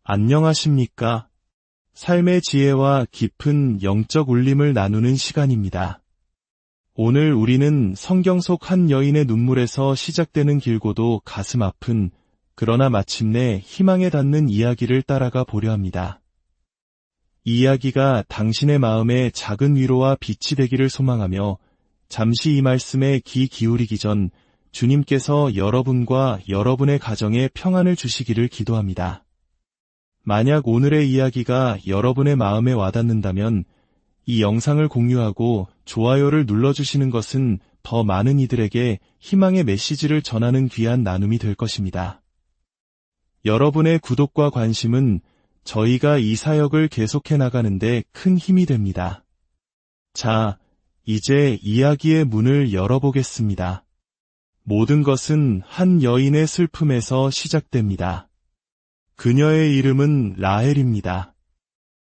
안녕하십니까? 삶의 지혜와 깊은 영적 울림을 나누는 시간입니다. 오늘 우리는 성경 속 한 여인의 눈물에서 시작되는 길고도 가슴 아픈 그러나 마침내 희망에 닿는 이야기를 따라가 보려 합니다. 이 이야기가 당신의 마음에 작은 위로와 빛이 되기를 소망하며 잠시 이 말씀에 귀 기울이기 전 주님께서 여러분과 여러분의 가정에 평안을 주시기를 기도합니다. 만약 오늘의 이야기가 여러분의 마음에 와닿는다면 이 영상을 공유하고 좋아요를 눌러주시는 것은 더 많은 이들에게 희망의 메시지를 전하는 귀한 나눔이 될 것입니다. 여러분의 구독과 관심은 저희가 이 사역을 계속해 나가는데 큰 힘이 됩니다. 자, 이제 이야기의 문을 열어보겠습니다. 모든 것은 한 여인의 슬픔에서 시작됩니다. 그녀의 이름은 라헬입니다.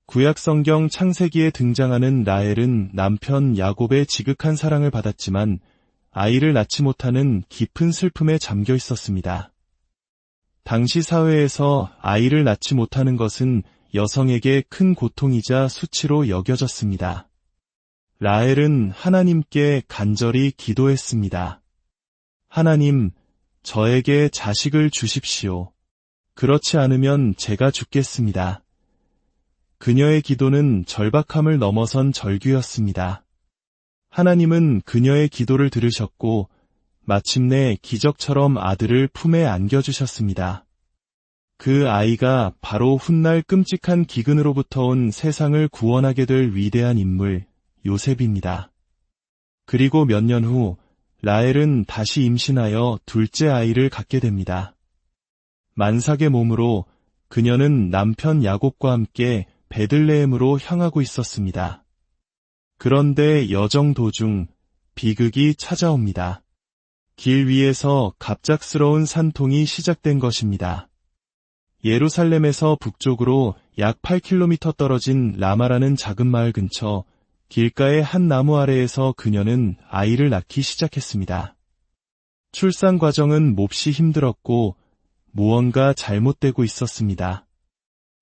구약성경 창세기에 등장하는 라헬은 남편 야곱의 지극한 사랑을 받았지만 아이를 낳지 못하는 깊은 슬픔에 잠겨 있었습니다. 당시 사회에서 아이를 낳지 못하는 것은 여성에게 큰 고통이자 수치로 여겨졌습니다. 라헬은 하나님께 간절히 기도했습니다. 하나님, 저에게 자식을 주십시오. 그렇지 않으면 제가 죽겠습니다. 그녀의 기도는 절박함을 넘어선 절규였습니다. 하나님은 그녀의 기도를 들으셨고 마침내 기적처럼 아들을 품에 안겨주셨습니다. 그 아이가 바로 훗날 끔찍한 기근으로부터 온 세상을 구원하게 될 위대한 인물 요셉입니다. 그리고 몇 년 후 라헬은 다시 임신하여 둘째 아이를 갖게 됩니다. 만삭의 몸으로 그녀는 남편 야곱과 함께 베들레헴으로 향하고 있었습니다. 그런데 여정 도중 비극이 찾아옵니다. 길 위에서 갑작스러운 산통이 시작된 것입니다. 예루살렘에서 북쪽으로 약 8km 떨어진 라마라는 작은 마을 근처 길가의 한 나무 아래에서 그녀는 아이를 낳기 시작했습니다. 출산 과정은 몹시 힘들었고 무언가 잘못되고 있었습니다.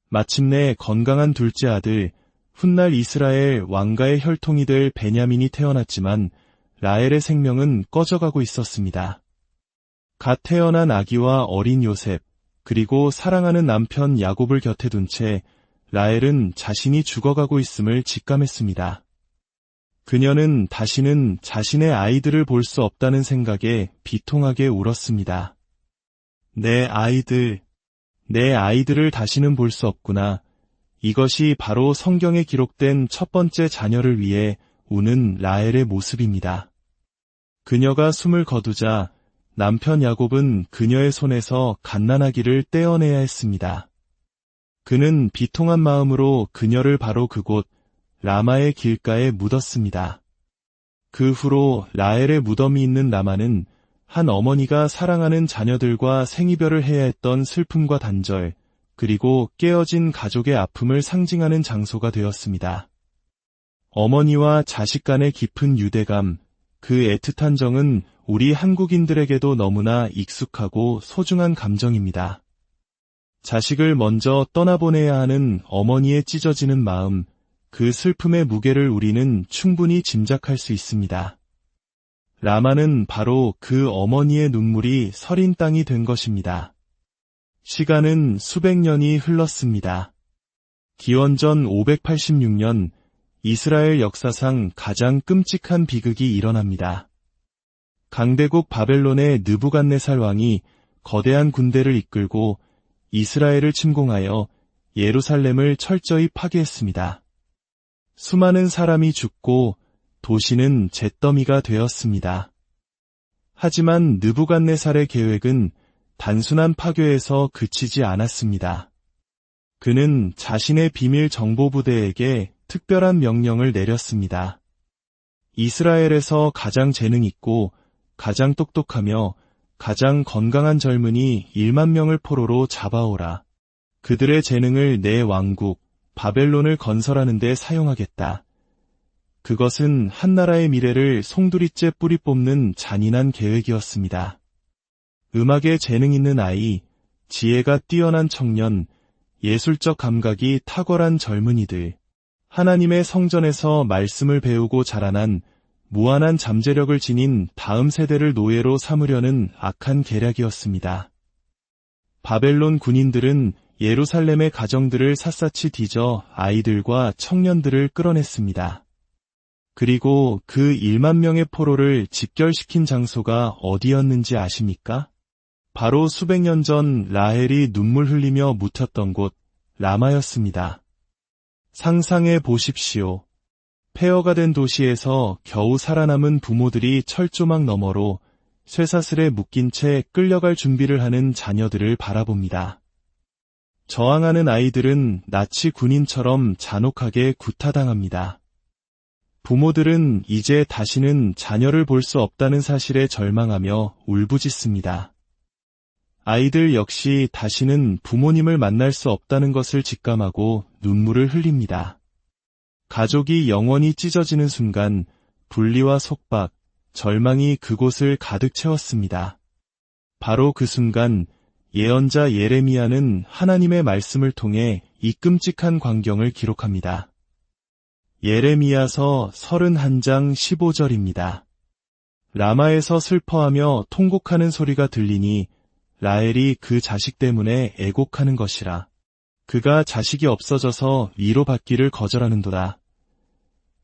마침내 건강한 둘째 아들, 훗날 이스라엘 왕가의 혈통이 될 베냐민이 태어났지만 라헬의 생명은 꺼져가고 있었습니다. 갓 태어난 아기와 어린 요셉, 그리고 사랑하는 남편 야곱을 곁에 둔 채 라헬은 자신이 죽어가고 있음을 직감했습니다. 그녀는 다시는 자신의 아이들을 볼 수 없다는 생각에 비통하게 울었습니다. 내 아이들을 다시는 볼 수 없구나. 이것이 바로 성경에 기록된 첫 번째 자녀를 위해 우는 라헬의 모습입니다. 그녀가 숨을 거두자 남편 야곱은 그녀의 손에서 갓난아기를 떼어내야 했습니다. 그는 비통한 마음으로 그녀를 바로 그곳 라마의 길가에 묻었습니다. 그 후로 라헬의 무덤이 있는 라마는 한 어머니가 사랑하는 자녀들과 생이별을 해야 했던 슬픔과 단절, 그리고 깨어진 가족의 아픔을 상징하는 장소가 되었습니다. 어머니와 자식 간의 깊은 유대감, 그 애틋한 정은 우리 한국인들에게도 너무나 익숙하고 소중한 감정입니다. 자식을 먼저 떠나보내야 하는 어머니의 찢어지는 마음, 그 슬픔의 무게를 우리는 충분히 짐작할 수 있습니다. 라마는 바로 그 어머니의 눈물이 서린 땅이 된 것입니다. 시간은 수백 년이 흘렀습니다. 기원전 586년 이스라엘 역사상 가장 끔찍한 비극이 일어납니다. 강대국 바벨론의 느부갓네살 왕이 거대한 군대를 이끌고 이스라엘을 침공하여 예루살렘을 철저히 파괴했습니다. 수많은 사람이 죽고 도시는 잿더미가 되었습니다. 하지만 느부갓네살의 계획은 단순한 파괴에서 그치지 않았습니다. 그는 자신의 비밀 정보부대에게 특별한 명령을 내렸습니다. 이스라엘에서 가장 재능 있고 가장 똑똑하며 가장 건강한 젊은이 1만 명을 포로로 잡아오라. 그들의 재능을 내 왕국 바벨론을 건설하는 데 사용하겠다. 그것은 한나라의 미래를 송두리째 뿌리 뽑는 잔인한 계획이었습니다. 음악에 재능 있는 아이, 지혜가 뛰어난 청년, 예술적 감각이 탁월한 젊은이들, 하나님의 성전에서 말씀을 배우고 자라난 무한한 잠재력을 지닌 다음 세대를 노예로 삼으려는 악한 계략이었습니다. 바벨론 군인들은 예루살렘의 가정들을 샅샅이 뒤져 아이들과 청년들을 끌어냈습니다. 그리고 그 1만 명의 포로를 집결시킨 장소가 어디였는지 아십니까? 바로 수백 년 전 라헬이 눈물 흘리며 묻혔던 곳 라마였습니다. 상상해 보십시오. 폐허가 된 도시에서 겨우 살아남은 부모들이 철조망 너머로 쇠사슬에 묶인 채 끌려갈 준비를 하는 자녀들을 바라봅니다. 저항하는 아이들은 나치 군인처럼 잔혹하게 구타당합니다. 부모들은 이제 다시는 자녀를 볼 수 없다는 사실에 절망하며 울부짖습니다. 아이들 역시 다시는 부모님을 만날 수 없다는 것을 직감하고 눈물을 흘립니다. 가족이 영원히 찢어지는 순간 분리와 속박, 절망이 그곳을 가득 채웠습니다. 바로 그 순간 예언자 예레미야는 하나님의 말씀을 통해 이 끔찍한 광경을 기록합니다. 예레미야서 31장 15절입니다. 라마에서 슬퍼하며 통곡하는 소리가 들리니 라헬이 그 자식 때문에 애곡하는 것이라. 그가 자식이 없어져서 위로받기를 거절하는도다.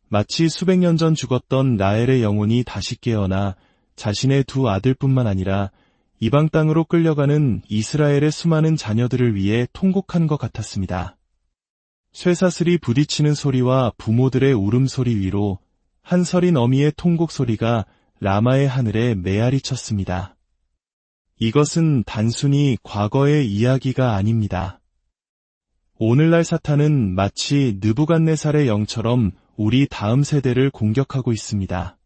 마치 수백 년 전 죽었던 라헬의 영혼이 다시 깨어나 자신의 두 아들뿐만 아니라 이방 땅으로 끌려가는 이스라엘의 수많은 자녀들을 위해 통곡한 것 같았습니다. 쇠사슬이 부딪히는 소리와 부모들의 울음소리 위로 한 서린 어미의 통곡 소리가 라마의 하늘에 메아리 쳤습니다. 이것은 단순히 과거의 이야기가 아닙니다. 오늘날 사탄은 마치 느부갓네살의 영처럼 우리 다음 세대를 공격하고 있습니다.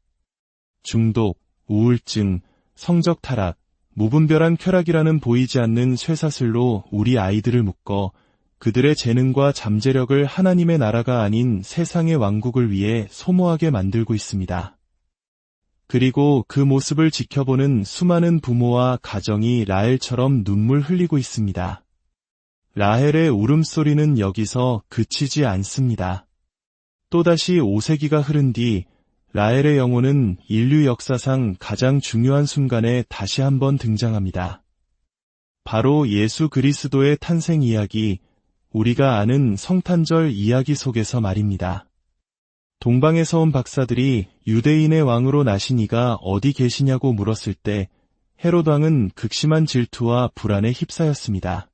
중독, 우울증, 성적 타락, 무분별한 쾌락이라는 보이지 않는 쇠사슬로 우리 아이들을 묶어 그들의 재능과 잠재력을 하나님의 나라가 아닌 세상의 왕국을 위해 소모하게 만들고 있습니다. 그리고 그 모습을 지켜보는 수많은 부모와 가정이 라헬처럼 눈물 흘리고 있습니다. 라헬의 울음소리는 여기서 그치지 않습니다. 또다시 5세기가 흐른 뒤 라헬의 영혼은 인류 역사상 가장 중요한 순간에 다시 한번 등장합니다. 바로 예수 그리스도의 탄생 이야기, 우리가 아는 성탄절 이야기 속에서 말입니다. 동방에서 온 박사들이 유대인의 왕으로 나신 이가 어디 계시냐고 물었을 때 헤롯 왕은 극심한 질투와 불안에 휩싸였습니다.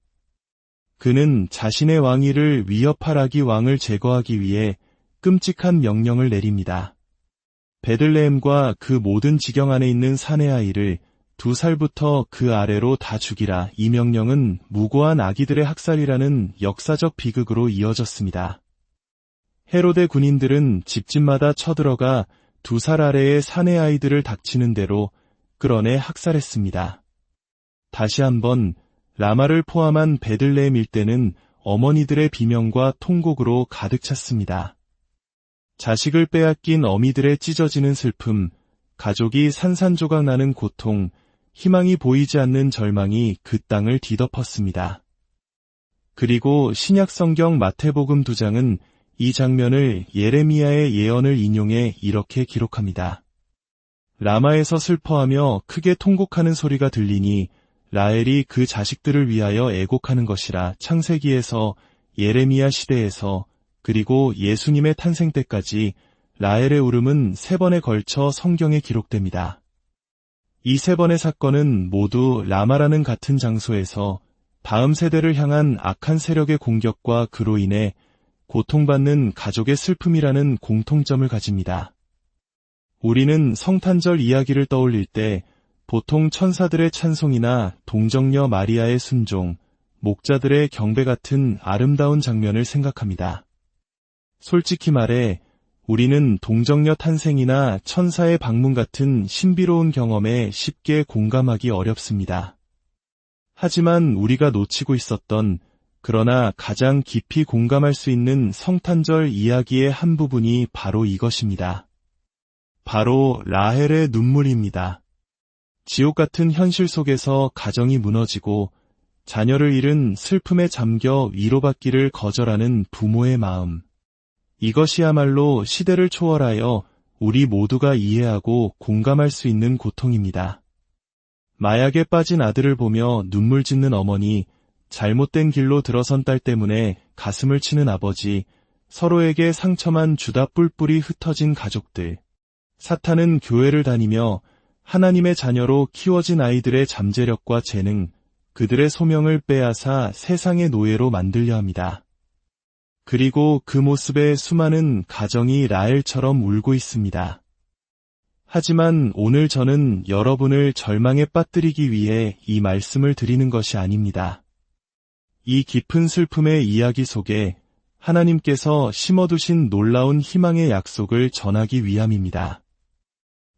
그는 자신의 왕위를 위협할 아기 왕을 제거하기 위해 끔찍한 명령을 내립니다. 베들레헴과 그 모든 지경 안에 있는 사내 아이를 2살부터 그 아래로 다 죽이라. 이 명령은 무고한 아기들의 학살이라는 역사적 비극으로 이어졌습니다. 헤롯의 군인들은 집집마다 쳐들어가 2살 아래의 사내 아이들을 닥치는 대로 끌어내 학살했습니다. 다시 한번 라마를 포함한 베들레헴 일대는 어머니들의 비명과 통곡으로 가득 찼습니다. 자식을 빼앗긴 어미들의 찢어지는 슬픔, 가족이 산산조각 나는 고통, 희망이 보이지 않는 절망이 그 땅을 뒤덮었습니다. 그리고 신약성경 마태복음 2장은 이 장면을 예레미야의 예언을 인용해 이렇게 기록합니다. 라마에서 슬퍼하며 크게 통곡하는 소리가 들리니 라헬이 그 자식들을 위하여 애곡하는 것이라. 창세기에서 예레미야 시대에서 그리고 예수님의 탄생 때까지 라헬의 울음은 3번에 걸쳐 성경에 기록됩니다. 이 3번의 사건은 모두 라마라는 같은 장소에서 다음 세대를 향한 악한 세력의 공격과 그로 인해 고통받는 가족의 슬픔이라는 공통점을 가집니다. 우리는 성탄절 이야기를 떠올릴 때 보통 천사들의 찬송이나 동정녀 마리아의 순종, 목자들의 경배 같은 아름다운 장면을 생각합니다. 솔직히 말해 우리는 동정녀 탄생이나 천사의 방문 같은 신비로운 경험에 쉽게 공감하기 어렵습니다. 하지만 우리가 놓치고 있었던, 그러나 가장 깊이 공감할 수 있는 성탄절 이야기의 한 부분이 바로 이것입니다. 바로 라헬의 눈물입니다. 지옥 같은 현실 속에서 가정이 무너지고 자녀를 잃은 슬픔에 잠겨 위로받기를 거절하는 부모의 마음. 이것이야말로 시대를 초월하여 우리 모두가 이해하고 공감할 수 있는 고통입니다. 마약에 빠진 아들을 보며 눈물 짓는 어머니, 잘못된 길로 들어선 딸 때문에 가슴을 치는 아버지, 서로에게 상처만 주다 뿔뿔이 흩어진 가족들. 사탄은 교회를 다니며 하나님의 자녀로 키워진 아이들의 잠재력과 재능, 그들의 소명을 빼앗아 세상의 노예로 만들려 합니다. 그리고 그 모습에 수많은 가정이 라헬처럼 울고 있습니다. 하지만 오늘 저는 여러분을 절망에 빠뜨리기 위해 이 말씀을 드리는 것이 아닙니다. 이 깊은 슬픔의 이야기 속에 하나님께서 심어두신 놀라운 희망의 약속을 전하기 위함입니다.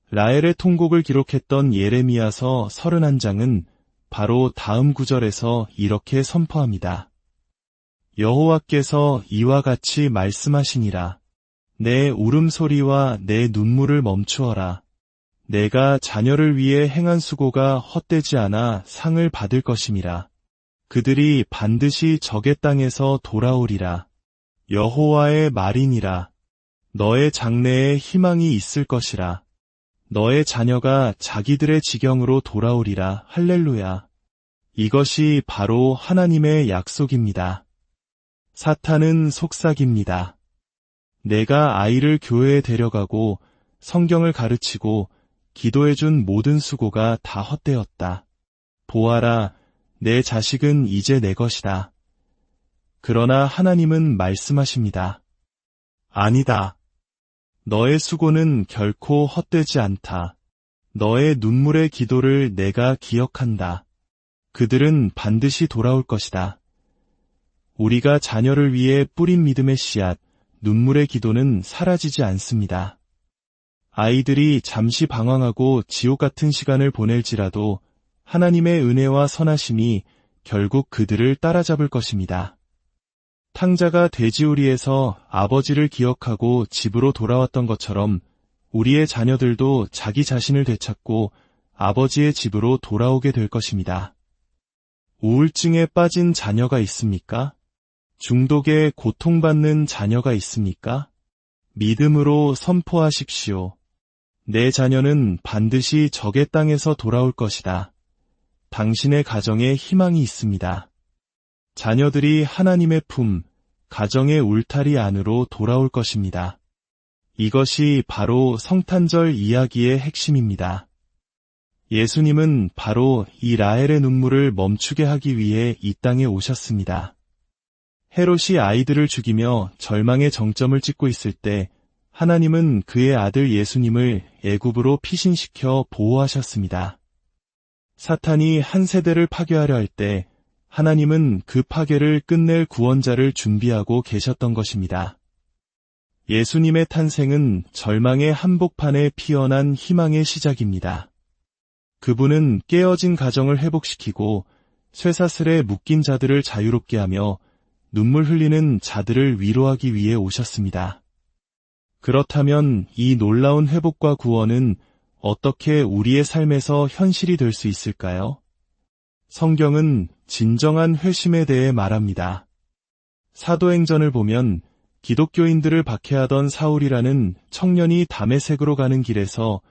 라헬의 통곡을 기록했던 예레미야서 31장은 바로 다음 구절에서 이렇게 선포합니다. 여호와께서 이와 같이 말씀하시니라. 내 울음소리와 내 눈물을 멈추어라. 내가 자녀를 위해 행한 수고가 헛되지 않아 상을 받을 것임이라. 그들이 반드시 적의 땅에서 돌아오리라. 여호와의 말이니라. 너의 장래에 희망이 있을 것이라. 너의 자녀가 자기들의 지경으로 돌아오리라. 할렐루야. 이것이 바로 하나님의 약속입니다. 사탄은 속삭입니다. 내가 아이를 교회에 데려가고 성경을 가르치고 기도해준 모든 수고가 다 헛되었다. 보아라, 내 자식은 이제 내 것이다. 그러나 하나님은 말씀하십니다. 아니다. 너의 수고는 결코 헛되지 않다. 너의 눈물의 기도를 내가 기억한다. 그들은 반드시 돌아올 것이다. 우리가 자녀를 위해 뿌린 믿음의 씨앗, 눈물의 기도는 사라지지 않습니다. 아이들이 잠시 방황하고 지옥 같은 시간을 보낼지라도 하나님의 은혜와 선하심이 결국 그들을 따라잡을 것입니다. 탕자가 돼지우리에서 아버지를 기억하고 집으로 돌아왔던 것처럼 우리의 자녀들도 자기 자신을 되찾고 아버지의 집으로 돌아오게 될 것입니다. 우울증에 빠진 자녀가 있습니까? 중독에 고통받는 자녀가 있습니까? 믿음으로 선포하십시오. 내 자녀는 반드시 적의 땅에서 돌아올 것이다. 당신의 가정에 희망이 있습니다. 자녀들이 하나님의 품, 가정의 울타리 안으로 돌아올 것입니다. 이것이 바로 성탄절 이야기의 핵심입니다. 예수님은 바로 이 라헬의 눈물을 멈추게 하기 위해 이 땅에 오셨습니다. 헤롯이 아이들을 죽이며 절망의 정점을 찍고 있을 때 하나님은 그의 아들 예수님을 애굽으로 피신시켜 보호하셨습니다. 사탄이 한 세대를 파괴하려 할 때 하나님은 그 파괴를 끝낼 구원자를 준비하고 계셨던 것입니다. 예수님의 탄생은 절망의 한복판에 피어난 희망의 시작입니다. 그분은 깨어진 가정을 회복시키고 쇠사슬에 묶인 자들을 자유롭게 하며 눈물 흘리는 자들을 위로하기 위해 오셨습니다. 그렇다면 이 놀라운 회복과 구원은 어떻게 우리의 삶에서 현실이 될 수 있을까요? 성경은 진정한 회심에 대해 말합니다. 사도행전을 보면 기독교인들을 박해하던 사울이라는 청년이 다메섹으로 가는 길에서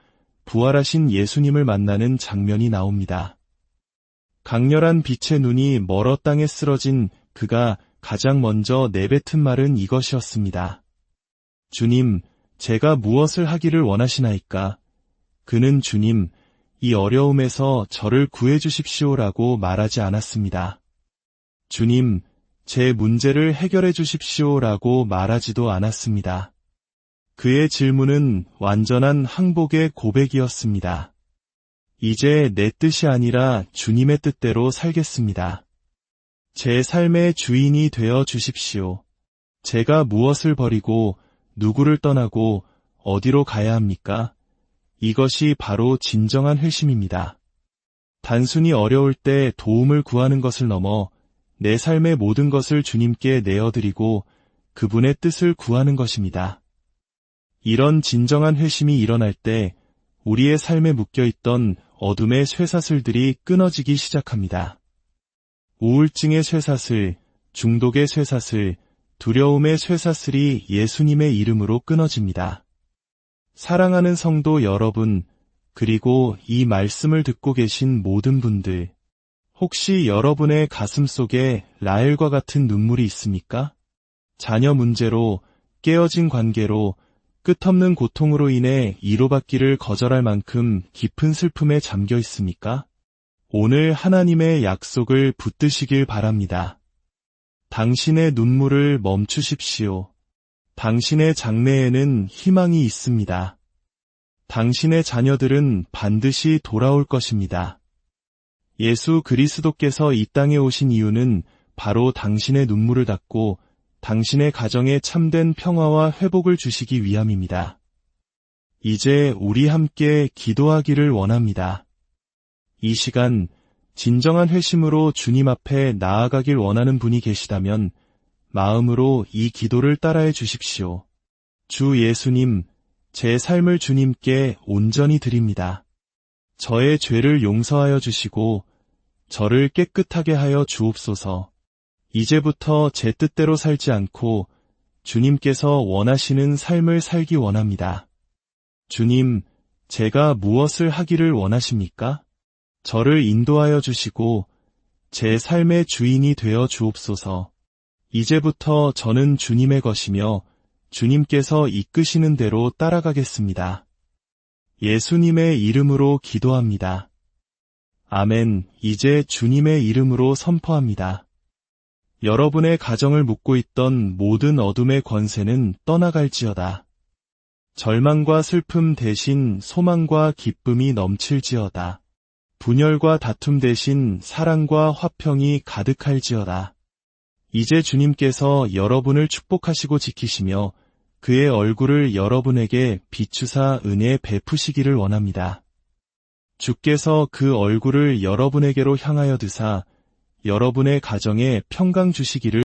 부활하신 예수님을 만나는 장면이 나옵니다. 강렬한 빛의 눈이 멀어 땅에 쓰러진 그가 가장 먼저 내뱉은 말은 이것이었습니다. 주님, 제가 무엇을 하기를 원하시나이까? 그는 주님, 이 어려움에서 저를 구해주십시오라고 말하지 않았습니다. 주님, 제 문제를 해결해 주십시오라고 말하지도 않았습니다. 그의 질문은 완전한 항복의 고백이었습니다. 이제 내 뜻이 아니라 주님의 뜻대로 살겠습니다. 제 삶의 주인이 되어 주십시오. 제가 무엇을 버리고 누구를 떠나고 어디로 가야 합니까? 이것이 바로 진정한 회심입니다. 단순히 어려울 때 도움을 구하는 것을 넘어 내 삶의 모든 것을 주님께 내어드리고 그분의 뜻을 구하는 것입니다. 이런 진정한 회심이 일어날 때 우리의 삶에 묶여있던 어둠의 쇠사슬들이 끊어지기 시작합니다. 우울증의 쇠사슬, 중독의 쇠사슬, 두려움의 쇠사슬이 예수님의 이름으로 끊어집니다. 사랑하는 성도 여러분, 그리고 이 말씀을 듣고 계신 모든 분들, 혹시 여러분의 가슴 속에 라헬과 같은 눈물이 있습니까? 자녀 문제로, 깨어진 관계로, 끝없는 고통으로 인해 위로받기를 거절할 만큼 깊은 슬픔에 잠겨 있습니까? 오늘 하나님의 약속을 붙드시길 바랍니다. 당신의 눈물을 멈추십시오. 당신의 장래에는 희망이 있습니다. 당신의 자녀들은 반드시 돌아올 것입니다. 예수 그리스도께서 이 땅에 오신 이유는 바로 당신의 눈물을 닦고 당신의 가정에 참된 평화와 회복을 주시기 위함입니다. 이제 우리 함께 기도하기를 원합니다. 이 시간 진정한 회심으로 주님 앞에 나아가길 원하는 분이 계시다면 마음으로 이 기도를 따라해 주십시오. 주 예수님, 제 삶을 주님께 온전히 드립니다. 저의 죄를 용서하여 주시고 저를 깨끗하게 하여 주옵소서. 이제부터 제 뜻대로 살지 않고 주님께서 원하시는 삶을 살기 원합니다. 주님, 제가 무엇을 하기를 원하십니까? 저를 인도하여 주시고 제 삶의 주인이 되어 주옵소서. 이제부터 저는 주님의 것이며 주님께서 이끄시는 대로 따라가겠습니다. 예수님의 이름으로 기도합니다. 아멘. 이제 주님의 이름으로 선포합니다. 여러분의 가정을 묶고 있던 모든 어둠의 권세는 떠나갈지어다. 절망과 슬픔 대신 소망과 기쁨이 넘칠지어다. 분열과 다툼 대신 사랑과 화평이 가득할지어다. 이제 주님께서 여러분을 축복하시고 지키시며 그의 얼굴을 여러분에게 비추사 은혜 베푸시기를 원합니다. 주께서 그 얼굴을 여러분에게로 향하여 드사 여러분의 가정에 평강 주시기를